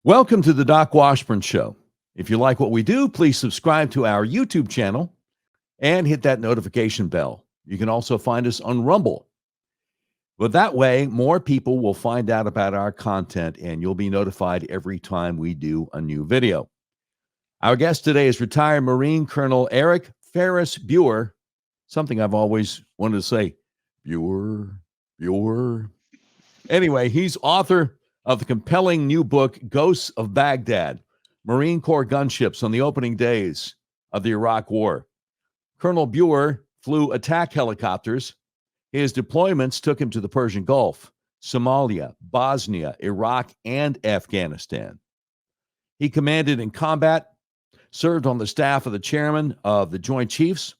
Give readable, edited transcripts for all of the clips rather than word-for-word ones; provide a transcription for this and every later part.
Welcome to the Doc Washburn Show. If you like what we do, please subscribe to our YouTube channel and hit that notification bell. You can also find us on Rumble. But that way, more people will find out about our content and you'll be notified every time we do a new video. Our guest today is retired Marine Colonel Eric Buer, something I've always wanted to say, Buer. Anyway, he's author of the compelling new book, Ghosts of Baghdad, Marine Corps Gunships on the opening days of the Iraq War. Colonel Buer flew attack helicopters. His deployments took him to the Persian Gulf, Somalia, Bosnia, Iraq, and Afghanistan. He commanded in combat, served on the staff of the chairman of the Joint Chiefs,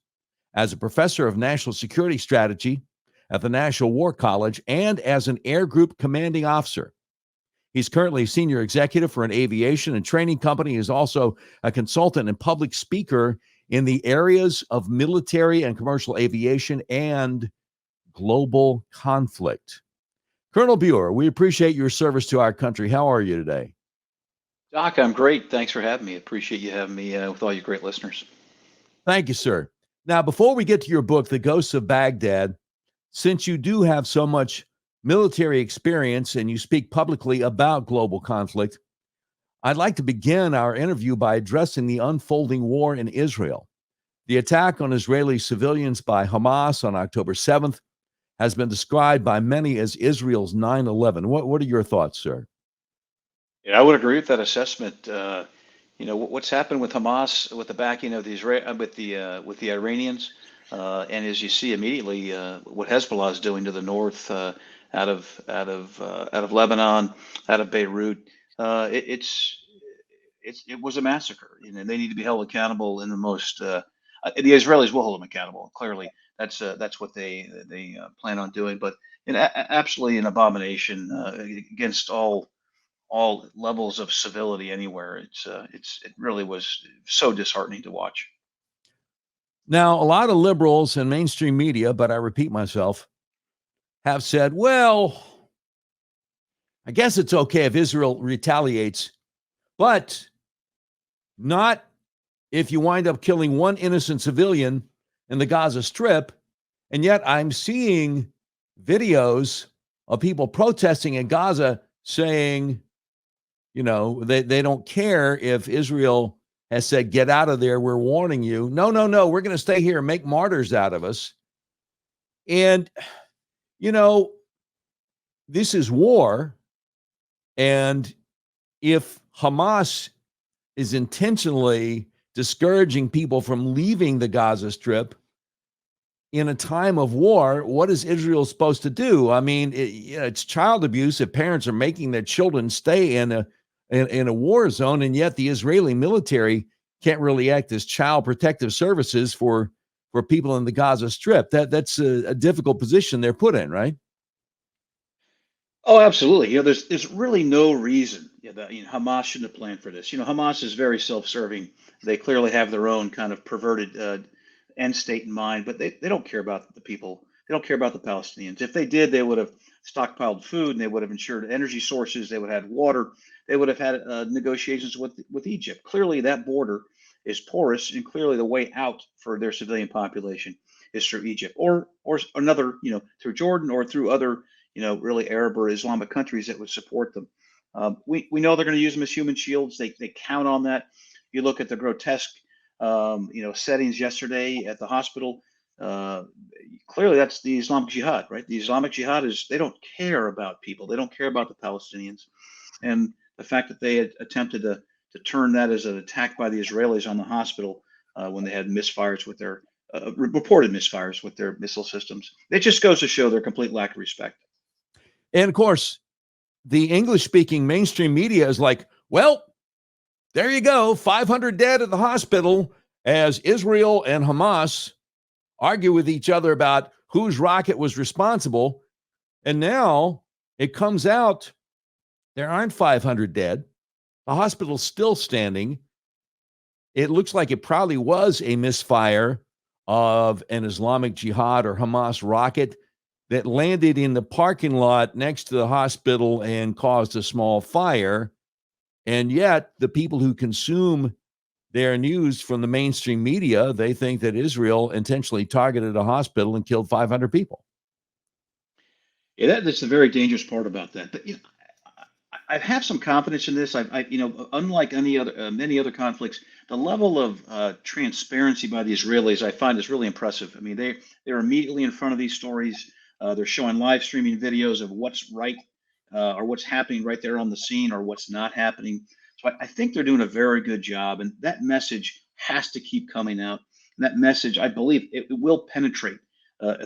as a professor of national security strategy at the National War College, and as an air group commanding officer. He's currently a senior executive for an aviation and training company. He's also a consultant and public speaker in the areas of military and commercial aviation and global conflict. Colonel Buer, we appreciate your service to our country. How are you today? Doc, I'm great. Thanks for having me. Appreciate you having me with all you great listeners. Thank you, sir. Now, before we get to your book, The Ghosts of Baghdad, since you do have so much military experience and you speak publicly about global conflict, I'd like to begin our interview by addressing the unfolding war in Israel. The attack on Israeli civilians by Hamas on October 7th has been described by many as Israel's 9/11. What are your thoughts, sir? Yeah, I would agree with that assessment. What's happened with Hamas, with the backing of the with the Iranians, and as you see immediately, what Hezbollah is doing to the north, out of Lebanon, out of Beirut, it was a massacre, and they need to be held accountable in the most. The Israelis will hold them accountable. Clearly, that's what they plan on doing. But absolutely an abomination against all levels of civility anywhere. It really was so disheartening to watch. Now, a lot of liberals and mainstream media, but I repeat myself, have said, well, I guess it's okay if Israel retaliates, but not if you wind up killing one innocent civilian in the Gaza Strip. And yet I'm seeing videos of people protesting in Gaza saying, they don't care if Israel has said, get out of there, we're warning you. No, we're going to stay here and make martyrs out of us. And, this is war. And if Hamas is intentionally discouraging people from leaving the Gaza Strip in a time of war, what is Israel supposed to do? I mean, it's child abuse if parents are making their children stay in a war zone, and yet the Israeli military can't really act as child protective services for people in the Gaza Strip. That's a difficult position they're put in, right? Oh, absolutely. There's really no reason that Hamas shouldn't have planned for this. Hamas is very self-serving. They clearly have their own kind of perverted end state in mind, but they don't care about the people. They don't care about the Palestinians. If they did, they would have stockpiled food and they would have ensured energy sources. They would have had water. They would have had negotiations with Egypt. Clearly, that border is porous, and clearly the way out for their civilian population is through Egypt or another, through Jordan or through other, really Arab or Islamic countries that would support them. We know they're going to use them as human shields. They count on that. You look at the grotesque, settings yesterday at the hospital. Clearly, that's the Islamic Jihad, right? The Islamic Jihad they don't care about people. They don't care about the Palestinians. And the fact that they had attempted to turn that as an attack by the Israelis on the hospital when they had misfires with their reported misfires with their missile systems, it just goes to show their complete lack of respect. And of course, the English-speaking mainstream media is like, well, there you go, 500 dead at the hospital as Israel and Hamas argue with each other about whose rocket was responsible. And now it comes out there aren't 500 dead. The hospital's still standing. It looks like it probably was a misfire of an Islamic Jihad or Hamas rocket that landed in the parking lot next to the hospital and caused a small fire. And yet the people who consume their news from the mainstream media, they think that Israel intentionally targeted a hospital and killed 500 people. Yeah, that's the very dangerous part about that. But I have some confidence in this. Unlike any other many other conflicts, the level of transparency by the Israelis I find is really impressive. I mean, they're immediately in front of these stories. They're showing live streaming videos of what's right or what's happening right there on the scene or what's not happening. So I think they're doing a very good job, and that message has to keep coming out. And that message, I believe, it will penetrate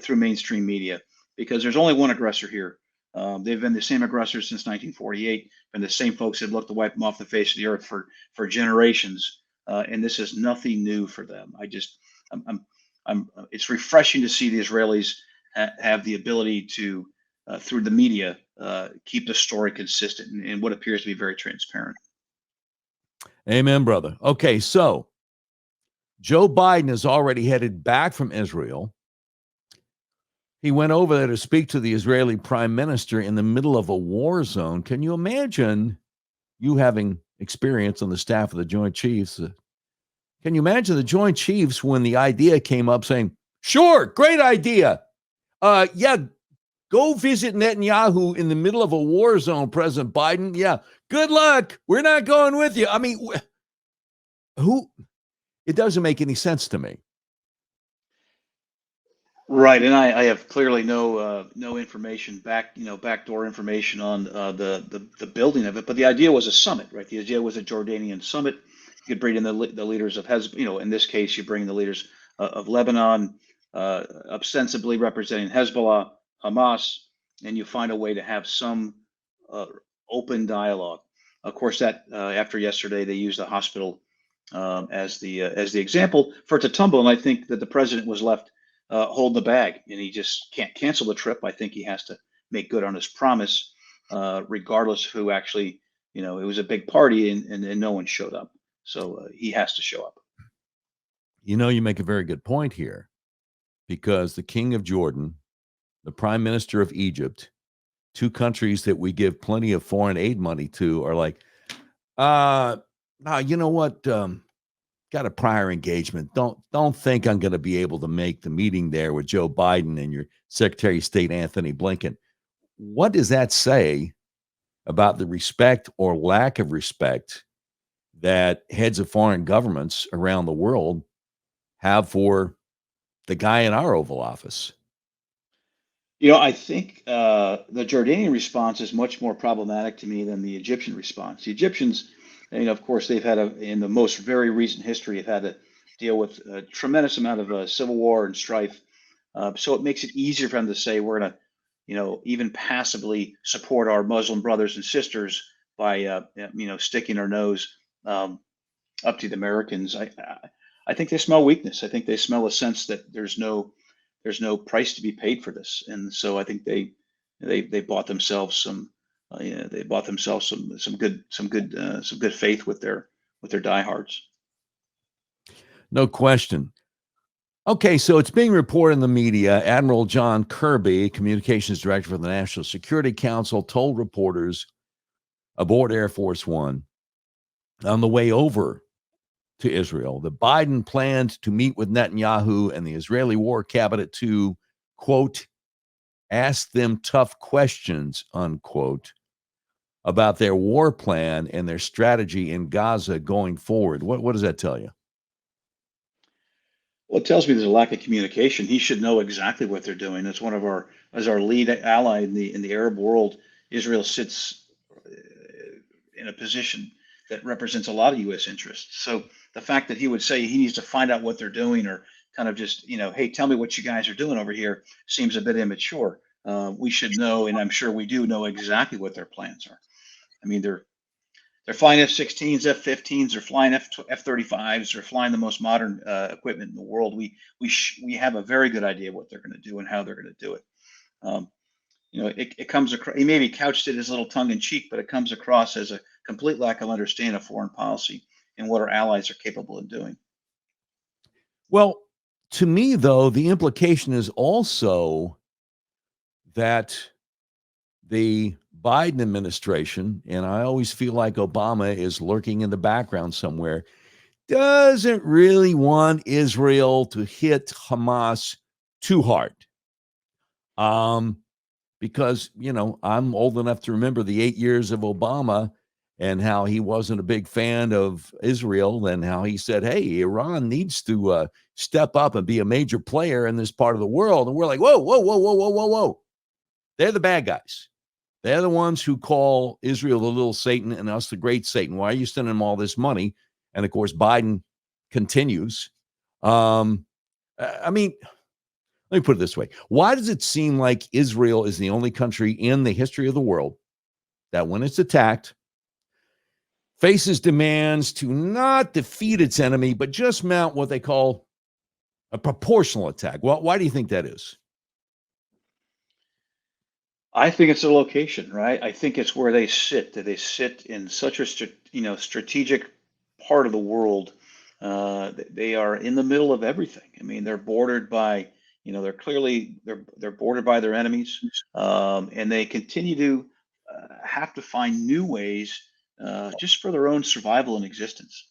through mainstream media because there's only one aggressor here. They've been the same aggressors since 1948, been the same folks that looked to wipe them off the face of the earth for generations, and this is nothing new for them. It's refreshing to see the Israelis have the ability to, through the media, keep the story consistent and what appears to be very transparent. Amen, brother. Okay, so Joe Biden is already headed back from Israel. He went over there to speak to the Israeli prime minister in the middle of a war zone. Can you imagine, you having experience on the staff of the Joint Chiefs? Can you imagine the Joint Chiefs when the idea came up saying, sure, great idea. Yeah, go visit Netanyahu in the middle of a war zone, President Biden. Yeah, good luck. We're not going with you. I mean, who? It doesn't make any sense to me. Right, and I have clearly no information backdoor information on the building of it. But the idea was a summit, right? The idea was a Jordanian summit. You could bring in the leaders of Hezbollah. In this case, you bring the leaders of Lebanon, ostensibly representing Hezbollah, Hamas, and you find a way to have some open dialogue. Of course, that after yesterday, they used the hospital as the example for it to tumble, and I think that the president was left holding the bag, and he just can't cancel the trip. I think he has to make good on his promise, regardless of who actually, it was a big party and no one showed up. So he has to show up. You make a very good point here because the king of Jordan, the prime minister of Egypt, two countries that we give plenty of foreign aid money to are like, now, you know what? Got a prior engagement. Don't think I'm going to be able to make the meeting there with Joe Biden and your Secretary of State Anthony Blinken. What does that say about the respect or lack of respect that heads of foreign governments around the world have for the guy in our Oval Office? I think the Jordanian response is much more problematic to me than the Egyptian response. The Egyptians, of course, they've had in the most very recent history, have had to deal with a tremendous amount of civil war and strife. So it makes it easier for them to say we're going to, even passively support our Muslim brothers and sisters by, sticking our nose up to the Americans. I think they smell weakness. I think they smell a sense that there's no price to be paid for this, and so I think they bought themselves some some good faith with their diehards. No question. Okay, so it's being reported in the media. Admiral John Kirby, communications director for the National Security Council, told reporters aboard Air Force One on the way over to Israel that Biden planned to meet with Netanyahu and the Israeli war cabinet to, quote, ask them tough questions, unquote, about their war plan and their strategy in Gaza going forward. What does that tell you? Well, it tells me there's a lack of communication. He should know exactly what they're doing. As our lead ally in the Arab world. Israel sits in a position that represents a lot of U.S. interests. So the fact that he would say he needs to find out what they're doing, or kind of just, hey, tell me what you guys are doing over here, seems a bit immature. We should know, and I'm sure we do know exactly what their plans are. I mean, they're flying F-16s, F-15s, they're flying F-35s, they're flying the most modern equipment in the world. We have a very good idea what they're going to do and how they're going to do it. It comes across. He maybe couched it as a little tongue in cheek, but it comes across as a complete lack of understanding of foreign policy and what our allies are capable of doing. Well, to me, though, the implication is also that the Biden administration, and I always feel like Obama is lurking in the background somewhere, doesn't really want Israel to hit Hamas too hard. Because, I'm old enough to remember the 8 years of Obama and how he wasn't a big fan of Israel and how he said, hey, Iran needs to step up and be a major player in this part of the world. And we're like, whoa, whoa, whoa, whoa, whoa, whoa, whoa. They're the bad guys. They're the ones who call Israel the little Satan and us the great Satan. Why are you sending them all this money? And of course, Biden continues. I mean, let me put it this way. Why does it seem like Israel is the only country in the history of the world that when it's attacked, faces demands to not defeat its enemy, but just mount what they call a proportional attack? Well, why do you think that is? I think it's a location, right? I think it's where they sit. That they sit in such a strategic part of the world. They are in the middle of everything. I mean, they're bordered by, they're bordered by their enemies, and they continue to have to find new ways just for their own survival and existence.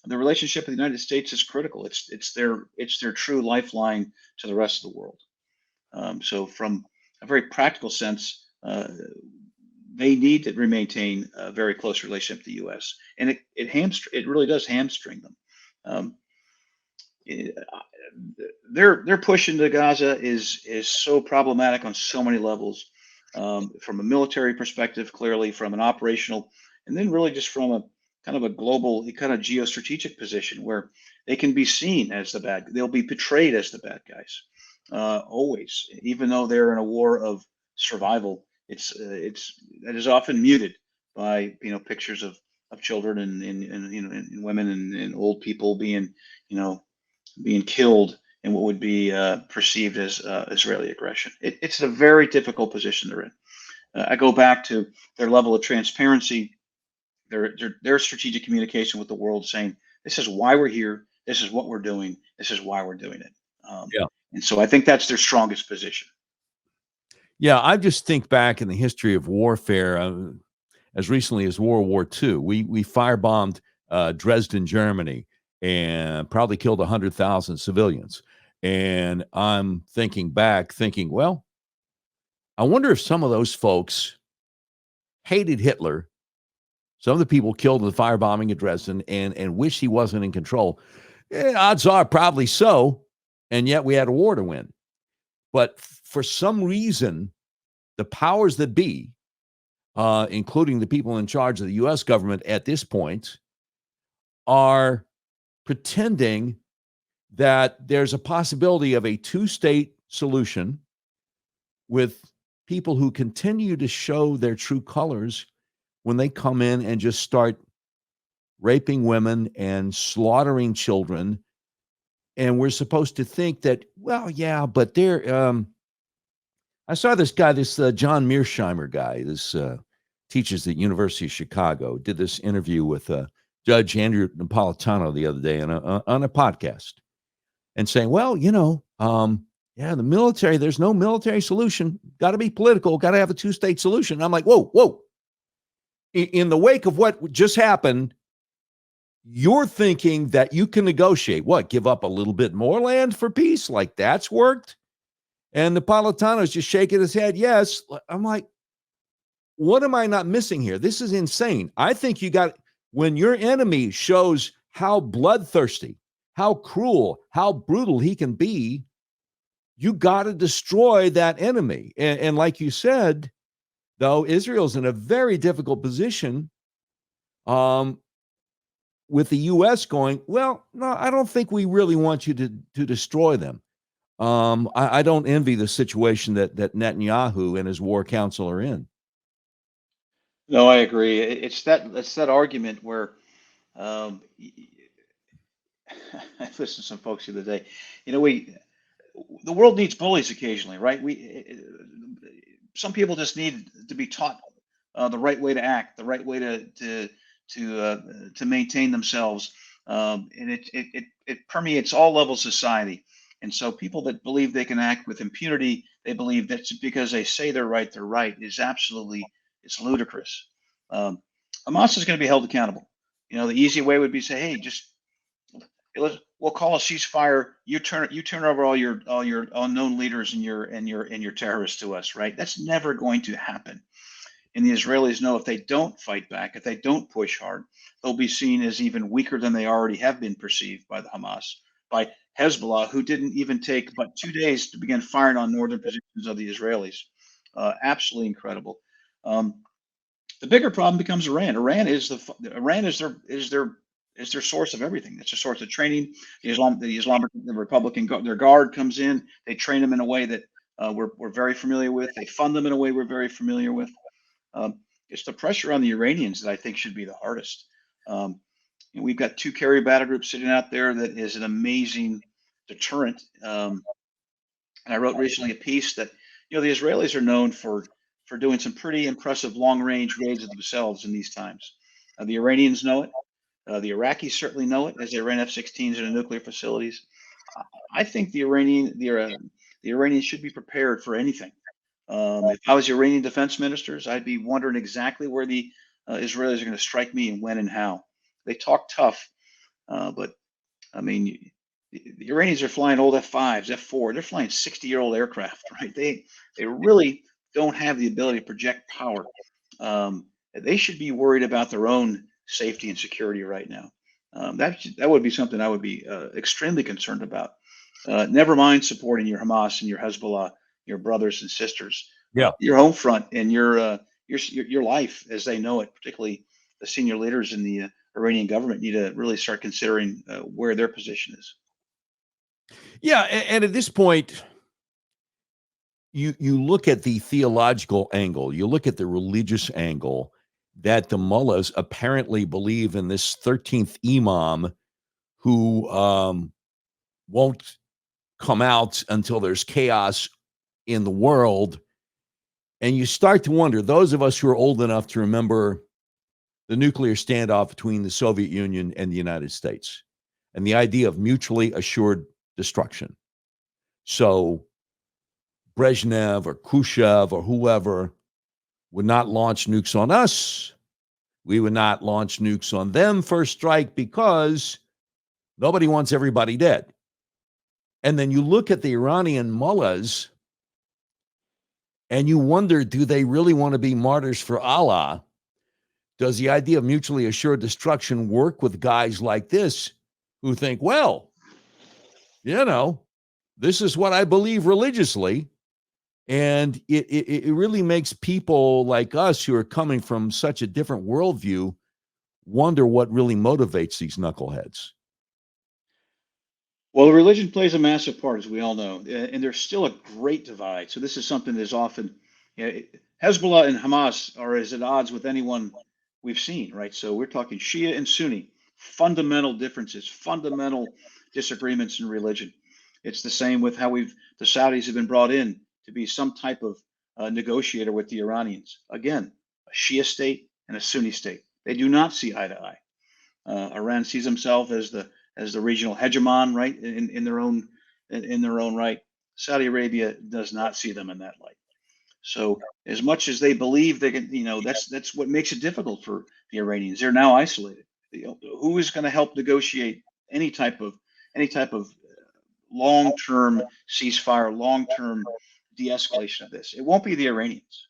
The relationship with the United States is critical. It's their true lifeline to the rest of the world. So from a very practical sense, they need to maintain a very close relationship with the U.S. and it really does hamstring them. Um, eh, their push into Gaza is so problematic on so many levels, from a military perspective, clearly from an operational, and then really just from a kind of a global, kind of geostrategic position where they can be seen as they'll be portrayed as the bad guys, always, even though they're in a war of survival. It's that is often muted by pictures of children and women and old people being killed in what would be perceived as Israeli aggression. It's a very difficult position they're in. I go back to their level of transparency, their strategic communication with the world, saying this is why we're here, this is what we're doing, this is why we're doing it. Yeah. And so I think that's their strongest position. Yeah, I just think back in the history of warfare, as recently as World War II, we firebombed Dresden, Germany, and probably killed 100,000 civilians. And I'm thinking back, well, I wonder if some of those folks hated Hitler. Some of the people killed in the firebombing of Dresden and wish he wasn't in control. Odds are probably so. And yet we had a war to win. But for some reason, the powers that be, including the people in charge of the U.S. government at this point, are pretending that there's a possibility of a two-state solution with people who continue to show their true colors when they come in and just start raping women and slaughtering children. And we're supposed to think that, well, yeah, but they're I saw this guy, this John Mearsheimer guy, this teaches at University of Chicago, did this interview with Judge Andrew Napolitano the other day on a podcast, and saying, well, yeah, the military, there's no military solution. Got to be political. Got to have a two-state solution. And I'm like, whoa. In the wake of what just happened, you're thinking that you can negotiate. What? Give up a little bit more land for peace? Like that's worked? And Napolitano's just shaking his head. Yes. I'm like, what am I not missing here? This is insane. I think when your enemy shows how bloodthirsty, how cruel, how brutal he can be, you got to destroy that enemy. And like you said, though, Israel's in a very difficult position with the U.S. going, well, no, I don't think we really want you to destroy them. I don't envy the situation that Netanyahu and his war council are in. No, I agree. It's that argument where um, I listened to some folks the other day. The world needs bullies occasionally, right? Some people just need to be taught the right way to act, the right way to maintain themselves, and it permeates all levels of society. And so people that believe they can act with impunity, they believe that's because they say they're right, is It's ludicrous. Hamas is going to be held accountable. You know, the easy way would be to say, hey, we'll call a ceasefire. You turn over all your unknown leaders and your terrorists to us, right? That's never going to happen. And the Israelis know if they don't fight back, if they don't push hard, they'll be seen as even weaker than they already have been perceived by the Hamas, by Hezbollah, who didn't even take but 2 days to begin firing on northern positions of the Israelis. Absolutely incredible. The bigger problem becomes Iran. Iran is their source of everything. It's a source of training. The Republican their guard comes in. They train them in a way that we're very familiar with. They fund them in a way we're very familiar with. It's the pressure on the Iranians that I think should be the hardest. We've got 2 carrier battle groups sitting out there that is an amazing deterrent. And I wrote recently a piece that the Israelis are known for doing some pretty impressive long-range raids of themselves in these times. The Iranians know it. The Iraqis certainly know it, as they ran F-16s into nuclear facilities. I think the Iranians should be prepared for anything. If I was Iranian defense ministers, I'd be wondering exactly where the Israelis are going to strike me and when and how. They talk tough, but I mean, the Iranians are flying old F-5s, F-4. They're flying 60-year-old aircraft, right? They really don't have the ability to project power. They should be worried about their own safety and security right now. That would be something I would be extremely concerned about. Never mind supporting your Hamas and your Hezbollah, your brothers and sisters. Yeah. Your home front and your life as they know it, particularly the senior leaders in the Iranian government, need to really start considering where their position is. Yeah, and at this point, you look at the theological angle, you look at the religious angle, that the mullahs apparently believe in this 13th imam who won't come out until there's chaos in the world. And you start to wonder, those of us who are old enough to remember the nuclear standoff between the Soviet Union and the United States and the idea of mutually assured destruction. So Brezhnev or Khrushchev or whoever would not launch nukes on us. We would not launch nukes on them first strike because nobody wants everybody dead. And then you look at the Iranian mullahs and you wonder, do they really want to be martyrs for Allah? Does the idea of mutually assured destruction work with guys like this who think, well, this is what I believe religiously. And it really makes people like us who are coming from such a different worldview wonder what really motivates these knuckleheads. Well, religion plays a massive part, as we all know, and there's still a great divide. So this is something that's often, Hezbollah and Hamas are as at odds with anyone we've seen, right? So we're talking Shia and Sunni, fundamental differences, fundamental disagreements in religion. It's the same with how the Saudis have been brought in to be some type of negotiator with the Iranians. Again, a Shia state and a Sunni state. They do not see eye to eye. Iran sees himself as the regional hegemon, right, in their own right. Saudi Arabia does not see them in that light. So as much as they believe they can, that's what makes it difficult for the Iranians. They're now isolated. Who is going to help negotiate any type of long-term ceasefire, long-term de-escalation of this? It won't be the Iranians.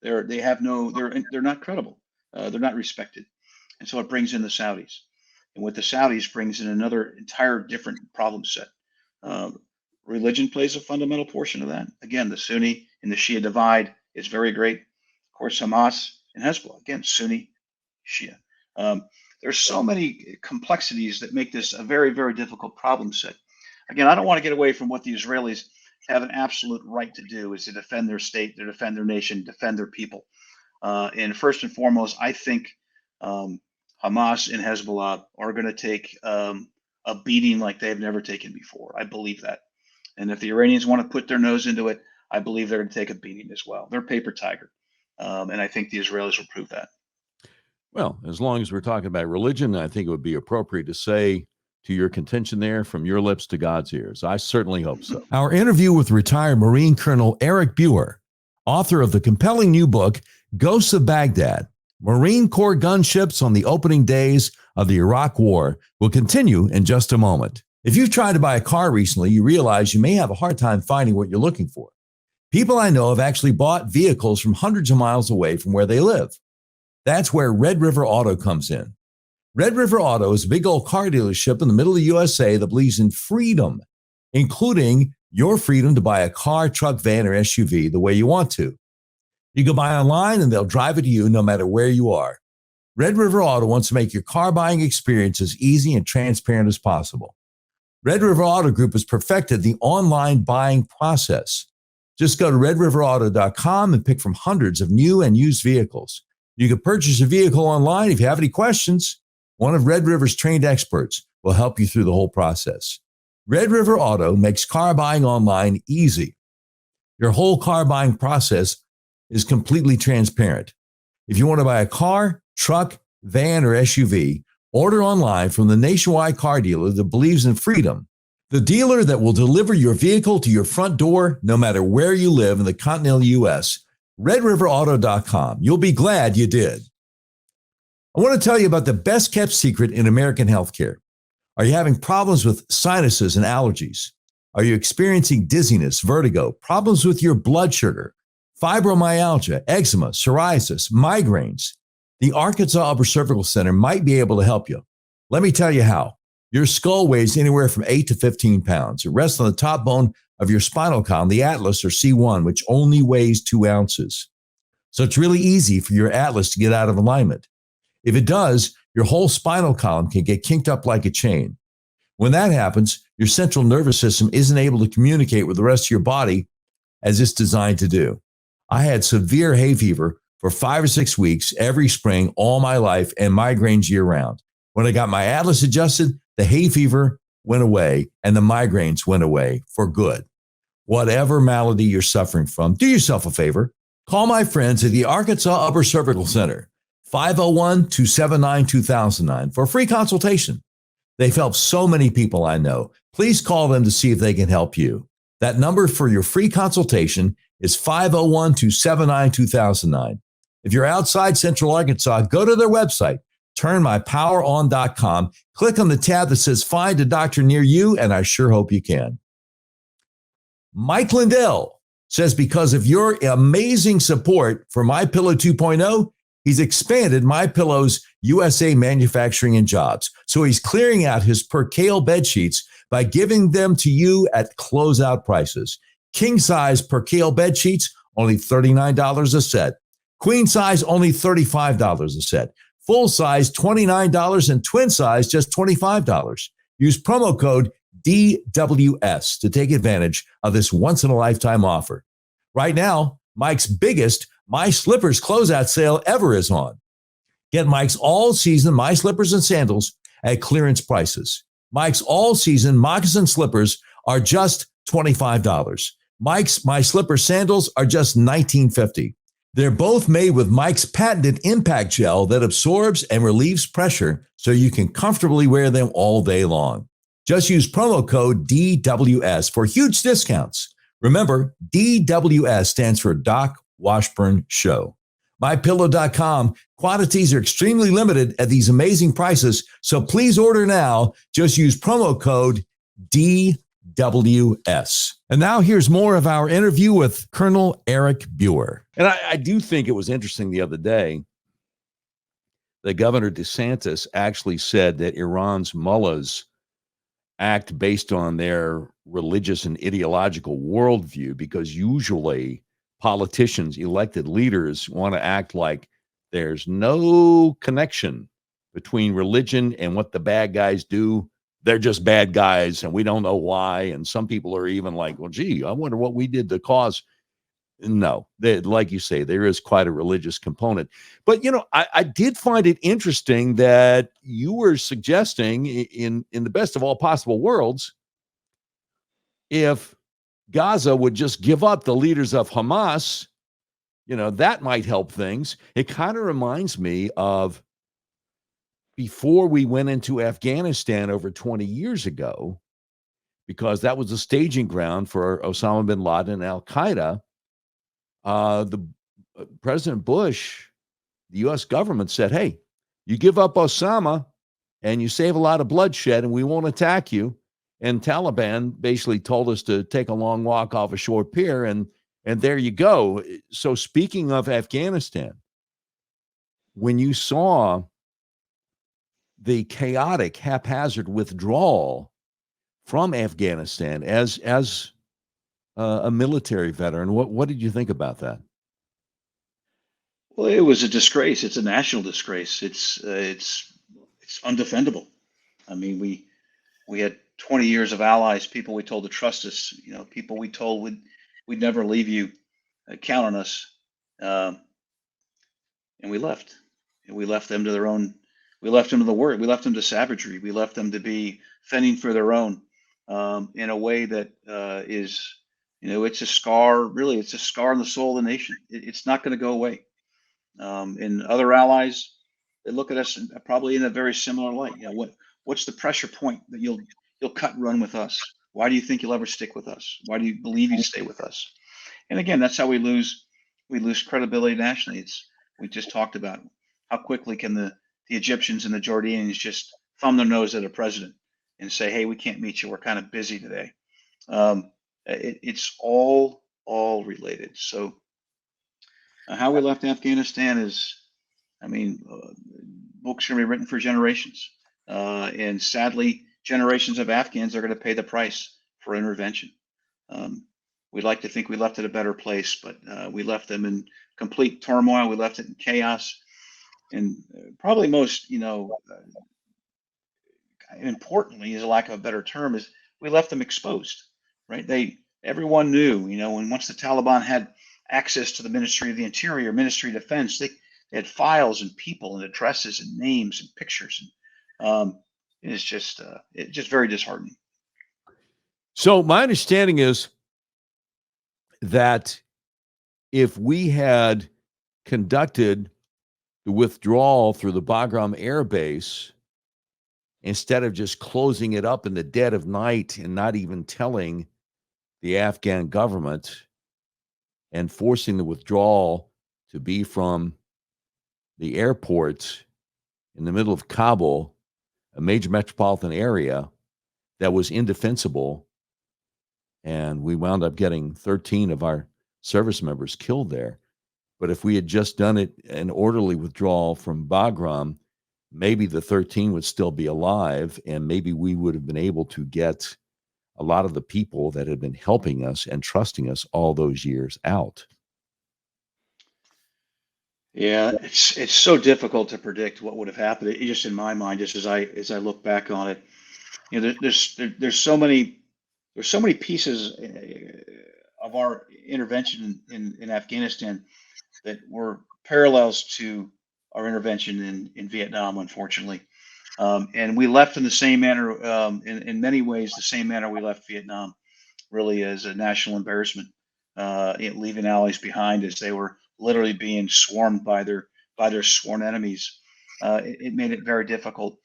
They're not credible. They're not respected, and so it brings in the Saudis, and with the Saudis brings in another entire different problem set. Religion plays a fundamental portion of that. Again, the Sunni and the Shia divide is very great. Of course, Hamas and Hezbollah, again, Sunni, Shia. There's so many complexities that make this a very, very difficult problem set. Again, I don't want to get away from what the Israelis have an absolute right to do, is to defend their state, to defend their nation, defend their people. And first and foremost, I think Hamas and Hezbollah are going to take a beating like they've never taken before. I believe that. And if the Iranians want to put their nose into it, I believe they're going to take a beating as well. They're paper tiger. And I think the Israelis will prove that. Well, as long as we're talking about religion, I think it would be appropriate to say, to your contention there, from your lips to God's ears. I certainly hope so. Our interview with retired Marine Colonel Eric Buer, author of the compelling new book, Ghosts of Baghdad, Marine Corps gunships on the opening days of the Iraq War will continue in just a moment. If you've tried to buy a car recently, you realize you may have a hard time finding what you're looking for. People I know have actually bought vehicles from hundreds of miles away from where they live. That's where Red River Auto comes in. Red River Auto is a big old car dealership in the middle of the USA that believes in freedom, including your freedom to buy a car, truck, van, or SUV the way you want to. You can buy online and they'll drive it to you no matter where you are. Red River Auto wants to make your car buying experience as easy and transparent as possible. Red River Auto Group has perfected the online buying process. Just go to redriverauto.com and pick from hundreds of new and used vehicles. You can purchase a vehicle online. If you have any questions, one of Red River's trained experts will help you through the whole process. Red River Auto makes car buying online easy. Your whole car buying process is completely transparent. If you want to buy a car, truck, van, or SUV, order online from the nationwide car dealer that believes in freedom. The dealer that will deliver your vehicle to your front door, no matter where you live in the continental U.S., redriverauto.com. You'll be glad you did. I want to tell you about the best kept secret in American healthcare. Are you having problems with sinuses and allergies? Are you experiencing dizziness, vertigo, problems with your blood sugar, fibromyalgia, eczema, psoriasis, migraines? The Arkansas Upper Cervical Center might be able to help you. Let me tell you how. Your skull weighs anywhere from 8 to 15 pounds. It rests on the top bone of your spinal column, the atlas or C1, which only weighs 2 ounces. So it's really easy for your atlas to get out of alignment. If it does, your whole spinal column can get kinked up like a chain. When that happens, your central nervous system isn't able to communicate with the rest of your body as it's designed to do. I had severe hay fever for 5 or 6 weeks every spring all my life and migraines year round. When I got my atlas adjusted, the hay fever went away and the migraines went away for good. Whatever malady you're suffering from, do yourself a favor. Call my friends at the Arkansas Upper Cervical Center, 501-279-2009 for a free consultation. They've helped so many people I know. Please call them to see if they can help you. That number for your free consultation is 501-279-2009. If you're outside Central Arkansas, go to their website, turnmypoweron.com, click on the tab that says find a doctor near you, and I sure hope you can. Mike Lindell says because of your amazing support for MyPillow 2.0, he's expanded MyPillow's USA manufacturing and jobs. So he's clearing out his percale bed sheets by giving them to you at closeout prices. King size percale bed sheets, only $39 a set. Queen size, only $35 a set. Full size, $29, and twin size, just $25. Use promo code DWS to take advantage of this once-in-a-lifetime offer. Right now, Mike's biggest My Slippers closeout sale ever is on. Get Mike's all-season My Slippers and sandals at clearance prices. Mike's all-season moccasin slippers are just $25. Mike's My Slipper sandals are just $19.50. They're both made with Mike's patented impact gel that absorbs and relieves pressure so you can comfortably wear them all day long. Just use promo code DWS for huge discounts. Remember, DWS stands for Doc Washburn Show. MyPillow.com. Quantities are extremely limited at these amazing prices, so please order now. Just use promo code DWS. And now here's more of our interview with Colonel Eric Buer. And I do think it was interesting the other day that Governor DeSantis actually said that Iran's mullahs act based on their religious and ideological worldview, because usually politicians, elected leaders, want to act like there's no connection between religion and what the bad guys do. They're just bad guys and we don't know why. And some people are even like, well, gee, I wonder what we did to cause. No, like you say, there is quite a religious component. But, you know, I did find it interesting that you were suggesting in the best of all possible worlds, if Gaza would just give up the leaders of Hamas, you know, that might help things. It kind of reminds me of before we went into Afghanistan over 20 years ago, because that was the staging ground for Osama bin Laden and Al-Qaeda. The President Bush, the U.S. government said, hey, you give up Osama and you save a lot of bloodshed and we won't attack you. And Taliban basically told us to take a long walk off a shore pier, and there you go. So speaking of Afghanistan, when you saw the chaotic, haphazard withdrawal from Afghanistan as a military veteran, what did you think about that? Well, it was a disgrace. It's a national disgrace. It's undefendable. I mean, we had 20 years of allies, people we told to trust us, people we told we'd never leave you, count on us, um, and we left. And we left them to their own. We left them to the word. We left them to savagery. We left them to be fending for their own, in a way that is, it's a scar. Really, it's a scar in the soul of the nation. It's not going to go away. And other allies, they look at us probably in a very similar light. What's the pressure point that you'll cut and run with us? Why do you think you'll ever stick with us? Why do you believe you stay with us? And again, that's how we lose credibility nationally. We just talked about how quickly can the Egyptians and the Jordanians just thumb their nose at a president and say, "Hey, we can't meet you. We're kind of busy today." It's all related. So how we left Afghanistan is, I mean, books are going to be written for generations, and sadly, generations of Afghans are going to pay the price for intervention. We'd like to think we left it a better place, but we left them in complete turmoil. We left it in chaos, and probably most, importantly, is a lack of a better term, is we left them exposed. Right? Everyone knew, when once the Taliban had access to the Ministry of the Interior, Ministry of Defense, they had files and people and addresses and names and pictures, and it's just very disheartening. So my understanding is that if we had conducted the withdrawal through the Bagram Air Base, instead of just closing it up in the dead of night and not even telling the Afghan government and forcing the withdrawal to be from the airport in the middle of Kabul, a major metropolitan area that was indefensible, and we wound up getting 13 of our service members killed there. But if we had just done it an orderly withdrawal from Bagram, maybe the 13 would still be alive, and maybe we would have been able to get a lot of the people that had been helping us and trusting us all those years out. Yeah, it's so difficult to predict what would have happened. It just in my mind, just as I look back on it, there's so many pieces of our intervention in Afghanistan that were parallels to our intervention in Vietnam, unfortunately. And we left in the same manner, in many ways, the same manner we left Vietnam, really as a national embarrassment, leaving allies behind as they were literally being swarmed by their sworn enemies. It made it very difficult.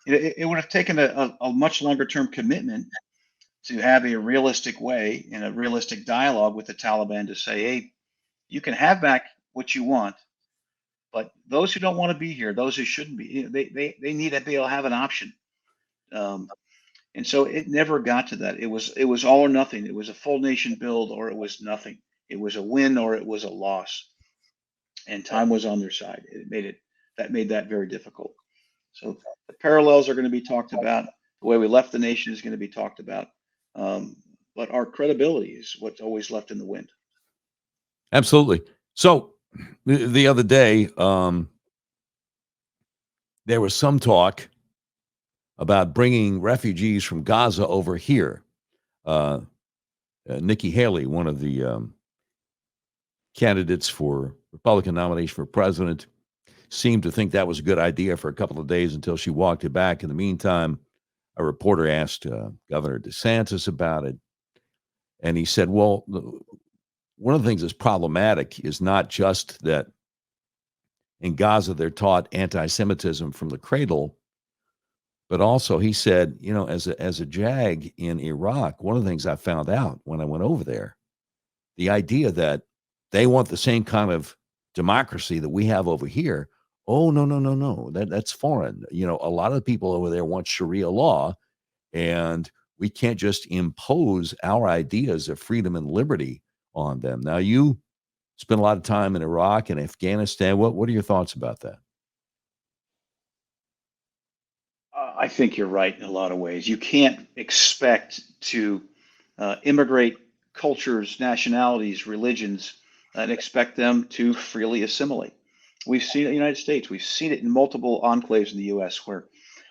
It would have taken a much longer term commitment to have a realistic way and a realistic dialogue with the Taliban to say, hey, you can have back what you want, but those who don't want to be here, those who shouldn't be, they need to be able to have an option. And so it never got to that. It was all or nothing. It was a full nation build or it was nothing. It was a win or it was a loss. And time was on their side. That made that very difficult. So the parallels are going to be talked about. The way we left the nation is going to be talked about. But our credibility is what's always left in the wind. Absolutely. So the other day, there was some talk about bringing refugees from Gaza over here. Nikki Haley, one of the candidates for Republican nomination for president, seemed to think that was a good idea for a couple of days until she walked it back. In the meantime, a reporter asked Governor DeSantis about it, and he said, well, one of the things that's problematic is not just that in Gaza they're taught anti-Semitism from the cradle, but also he said, as a JAG in Iraq, one of the things I found out when I went over there, the idea that they want the same kind of democracy that we have over here. Oh, no, no, no, no. That's foreign. A lot of the people over there want Sharia law, and we can't just impose our ideas of freedom and liberty on them. Now, you spent a lot of time in Iraq and Afghanistan. What are your thoughts about that? I think you're right in a lot of ways. You can't expect to immigrate cultures, nationalities, religions, and expect them to freely assimilate. We've seen it in the United States. We've seen it in multiple enclaves in the U.S. where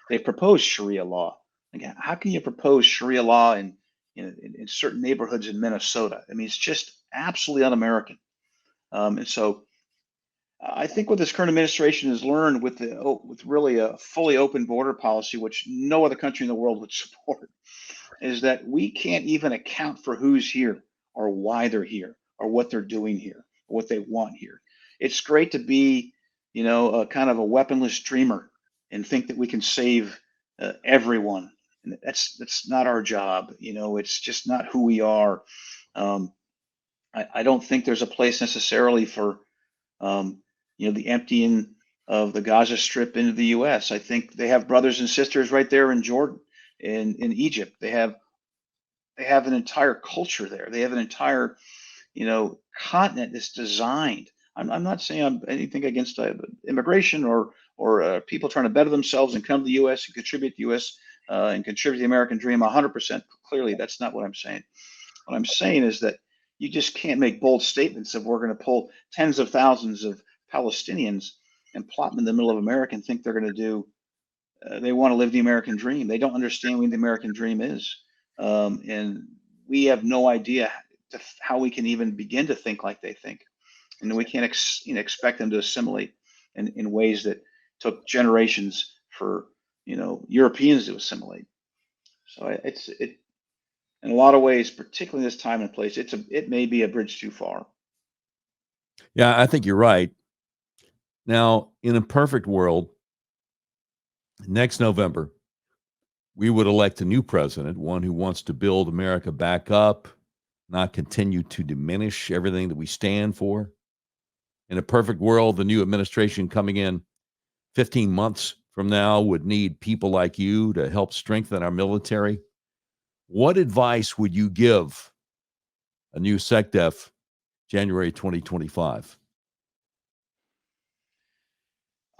they've proposed Sharia law. Again, how can you propose Sharia law in certain neighborhoods in Minnesota? I mean, it's just absolutely un-American. And so I think what this current administration has learned with really a fully open border policy, which no other country in the world would support, is that we can't even account for who's here or why they're here or what they're doing here or what they want here. It's great to be, a kind of a weaponless dreamer and think that we can save everyone. And that's not our job. It's just not who we are. Um, I don't think there's a place necessarily for the emptying of the Gaza Strip into the U.S. I think they have brothers and sisters right there in Jordan, in Egypt. They have an entire culture there. They have an entire continent that's designed. I'm not saying I'm anything against immigration or people trying to better themselves and come to the U.S. and contribute to the U.S. And contribute to the American dream 100%. Clearly, that's not what I'm saying. What I'm saying is that you just can't make bold statements of we're going to pull tens of thousands of Palestinians and plop them in the middle of America and think they're going to do. They want to live the American dream. They don't understand what the American dream is, and we have no idea how we can even begin to think like they think, and we can't expect them to assimilate in ways that took generations for Europeans to assimilate. So it's in a lot of ways, particularly this time and place, it may be a bridge too far. Yeah, I think you're right. Now, in a perfect world, next November, we would elect a new president, one who wants to build America back up, not continue to diminish everything that we stand for. In a perfect world, the new administration coming in 15 months from now would need people like you to help strengthen our military. What advice would you give a new SecDef January 2025?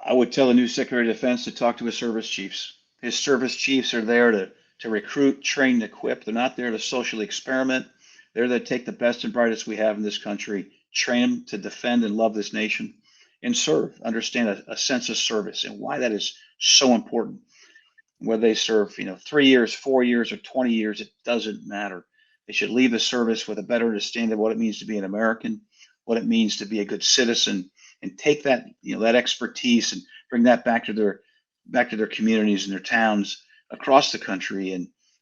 I would tell the new Secretary of Defense to talk to his service chiefs. His service chiefs are there to recruit, train, and equip. They're not there to socially experiment. They're there to take the best and brightest we have in this country, train them to defend and love this nation, and serve. Understand a sense of service and why that is so important. Whether they serve, 3 years, 4 years, or 20 years, it doesn't matter. They should leave the service with a better understanding of what it means to be an American, what it means to be a good citizen, and take that, that expertise and bring that back to their communities and their towns across the country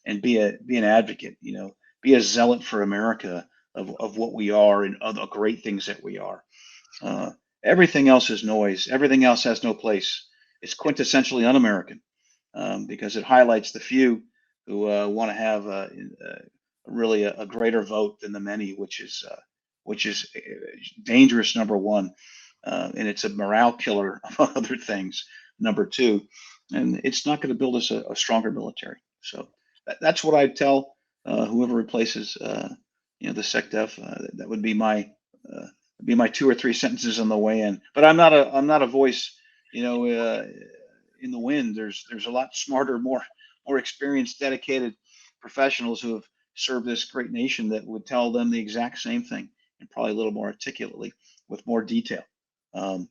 and be an advocate, be a zealot for America of what we are and of the great things that we are. Uh, Everything else is noise. Everything else has no place. It's quintessentially un-American because it highlights the few who want to have really a greater vote than the many, which is dangerous. Number one, and it's a morale killer among other things. Number two, and it's not going to build us a stronger military. So that's what I'd tell whoever replaces the SecDef. That would be my 2 or 3 sentences on the way in. But I'm not a voice, in the wind. There's a lot smarter, more experienced, dedicated professionals who have served this great nation that would tell them the exact same thing and probably a little more articulately with more detail. Um,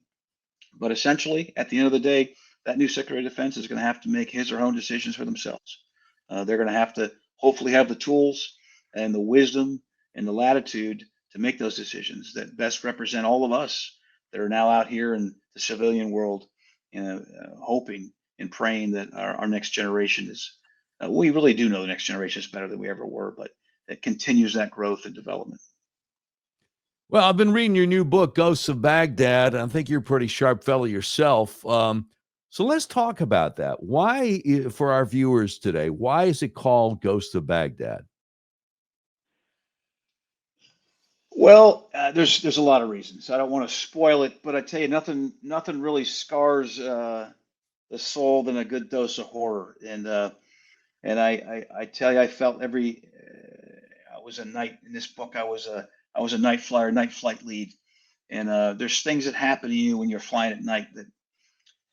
but essentially, at the end of the day, that new Secretary of Defense is going to have to make his or her own decisions for themselves. They're going to have to hopefully have the tools and the wisdom and the latitude to make those decisions that best represent all of us that are now out here in the civilian world, hoping and praying that our next generation is. We really do know the next generation is better than we ever were, but it continues that growth and development. Well, I've been reading your new book, Ghosts of Baghdad. I think you're a pretty sharp fellow yourself. So let's talk about that. Why, for our viewers today, why is it called Ghosts of Baghdad? Well, there's a lot of reasons. I don't want to spoil it, but I tell you, nothing really scars the soul than a good dose of horror. And I tell you, I felt every. I was a night in this book. I was a night flyer, night flight lead, and there's things that happen to you when you're flying at night that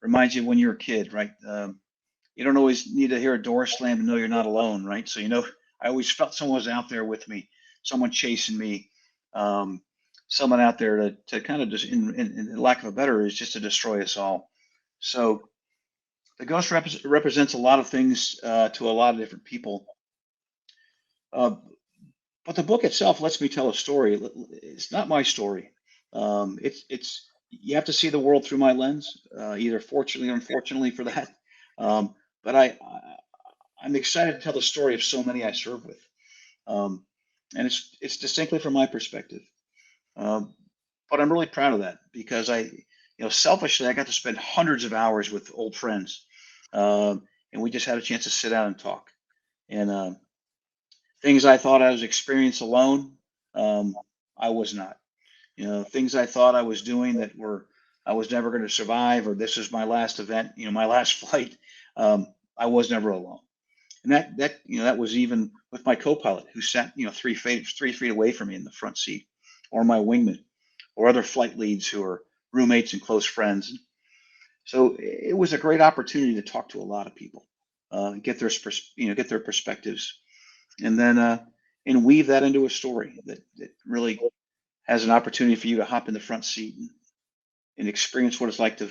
reminds you of when you're a kid, right? You don't always need to hear a door slam to know you're not alone, right? So I always felt someone was out there with me, someone chasing me, um, someone out there to kind of just, in lack of a better, is just to destroy us all. So the ghost represents a lot of things to a lot of different people. Uh, but the book itself lets me tell a story. It's not my story. It's you have to see the world through my lens, either fortunately or unfortunately for that. Um, but I'm excited to tell the story of so many I serve with, um, and it's distinctly from my perspective. Um, but I'm really proud of that because selfishly, I got to spend hundreds of hours with old friends, and we just had a chance to sit down and talk. And things I thought I was experiencing alone, um, I was not. Things I thought I was doing that were I was never going to survive, or this is my last event, my last flight. I was never alone. And that was even with my co-pilot who sat 3 feet away from me in the front seat, or my wingman, or other flight leads who are roommates and close friends. So it was a great opportunity to talk to a lot of people, get their perspectives, and then and weave that into a story that really has an opportunity for you to hop in the front seat and experience what it's like to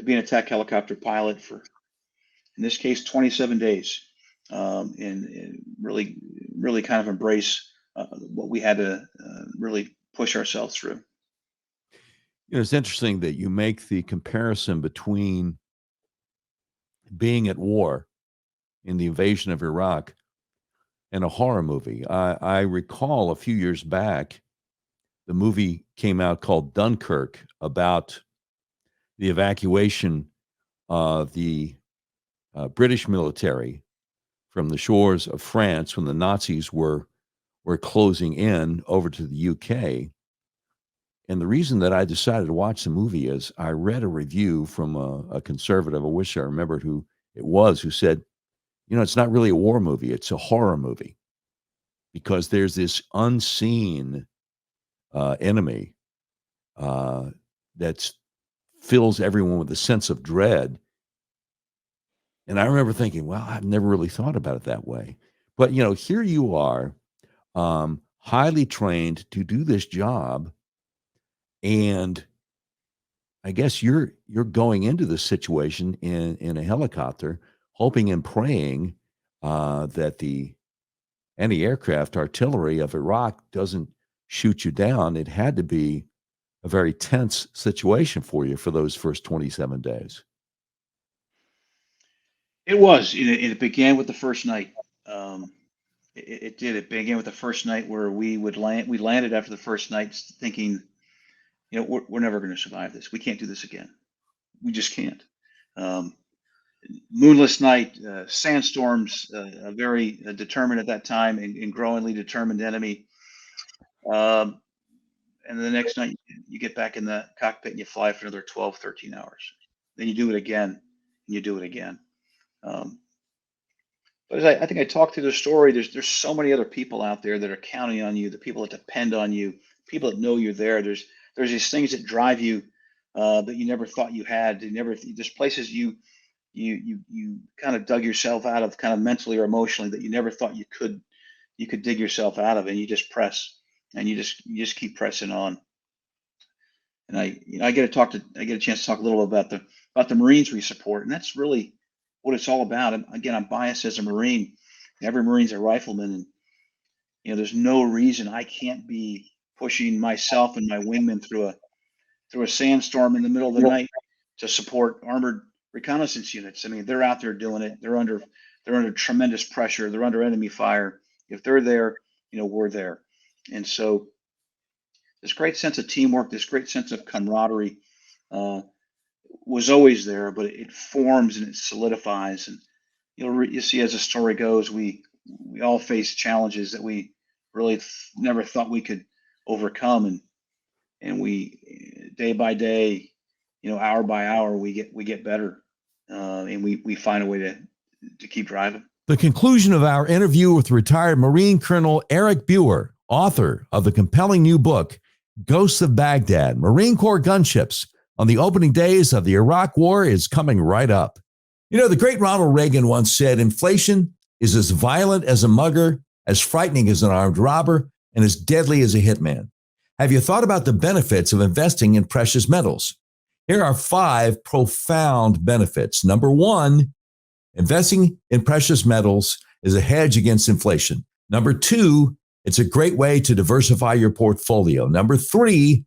be an attack helicopter pilot for, in this case, 27 days, and really kind of embrace what we had to really push ourselves through. It's interesting that you make the comparison between being at war in the invasion of Iraq and a horror movie. I recall a few years back, the movie came out called Dunkirk about the evacuation of the British military from the shores of France when the Nazis were closing in over to the UK. And the reason that I decided to watch the movie is I read a review from a conservative. I wish I remembered who it was, who said, it's not really a war movie, it's a horror movie because there's this unseen enemy that fills everyone with a sense of dread. And I remember thinking, well, I've never really thought about it that way. But, here you are, highly trained to do this job. And I guess you're going into this situation in a helicopter, hoping and praying that the anti-aircraft artillery of Iraq doesn't shoot you down. It had to be a very tense situation for you for those first 27 days. It was. It began with the first night. Um, it did. It began with the first night where we would land. We landed after the first night, thinking, we're never going to survive this. We can't do this again. We just can't. Um, Moonless night, sandstorms, a very determined at that time and growingly determined enemy. Um, and then the next night, you get back in the cockpit and you fly for another 12, 13 hours. Then you do it again, and you do it again. Um, but as I think I talked through the story, there's so many other people out there that are counting on you, the people that depend on you, people that know you're there. There's these things that drive you that you never thought you had. There's places you kind of dug yourself out of, kind of mentally or emotionally, that you never thought you could dig yourself out of, and you just press, and you just keep pressing on. And I get a chance to talk a little about the Marines we support, and that's really what it's all about. And again, I'm biased as a Marine. Every Marine's a rifleman, and there's no reason I can't be pushing myself and my wingman through a sandstorm in the middle of the night to support armored reconnaissance units. I mean, they're out there doing it. They're under tremendous pressure. They're under enemy fire. If they're there, we're there. And so this great sense of teamwork, this great sense of camaraderie, uh, was always there, but it forms and it solidifies. And you see, as the story goes, we all face challenges that we really never thought we could overcome, and we day by day, hour by hour, we get better, and we find a way to keep driving. The conclusion of our interview with retired Marine Colonel Eric Buer, author of the compelling new book, Ghosts of Baghdad, Marine Corps Gunships on the opening days of the Iraq War, is coming right up. The great Ronald Reagan once said, inflation is as violent as a mugger, as frightening as an armed robber, and as deadly as a hitman. Have you thought about the benefits of investing in precious metals? Here are 5 profound benefits. Number 1, investing in precious metals is a hedge against inflation. Number 2, it's a great way to diversify your portfolio. Number 3,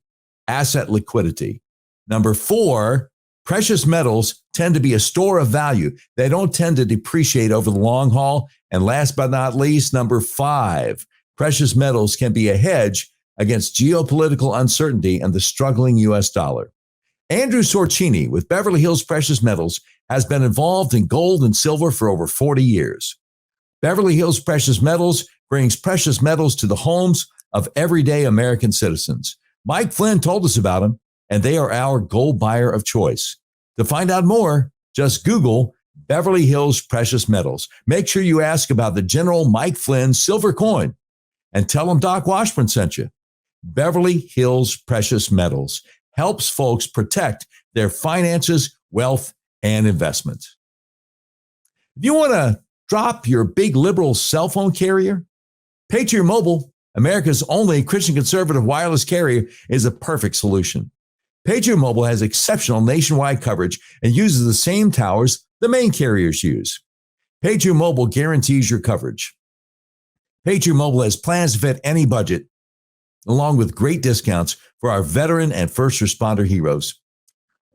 asset liquidity. Number 4, precious metals tend to be a store of value. They don't tend to depreciate over the long haul. And last but not least, number 5, precious metals can be a hedge against geopolitical uncertainty and the struggling U.S. dollar. Andrew Sorcini with Beverly Hills Precious Metals has been involved in gold and silver for over 40 years. Beverly Hills Precious Metals brings precious metals to the homes of everyday American citizens. Mike Flynn told us about them, and they are our gold buyer of choice. To find out more, just Google Beverly Hills Precious Metals. Make sure you ask about the General Mike Flynn silver coin and tell him Doc Washburn sent you. Beverly Hills Precious Metals helps folks protect their finances, wealth, and investments. If you want to drop your big liberal cell phone carrier, Patriot Mobile, America's only Christian conservative wireless carrier, is a perfect solution. Patriot Mobile has exceptional nationwide coverage and uses the same towers the main carriers use. Patriot Mobile guarantees your coverage. Patriot Mobile has plans to fit any budget, along with great discounts for our veteran and first responder heroes,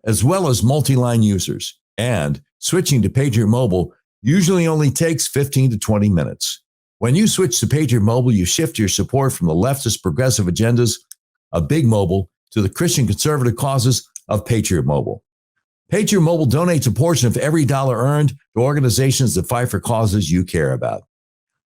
as well as multi-line users. And switching to Patriot Mobile usually only takes 15 to 20 minutes. When you switch to Patriot Mobile, you shift your support from the leftist progressive agendas of Big Mobile to the Christian conservative causes of Patriot Mobile. Patriot Mobile donates a portion of every dollar earned to organizations that fight for causes you care about.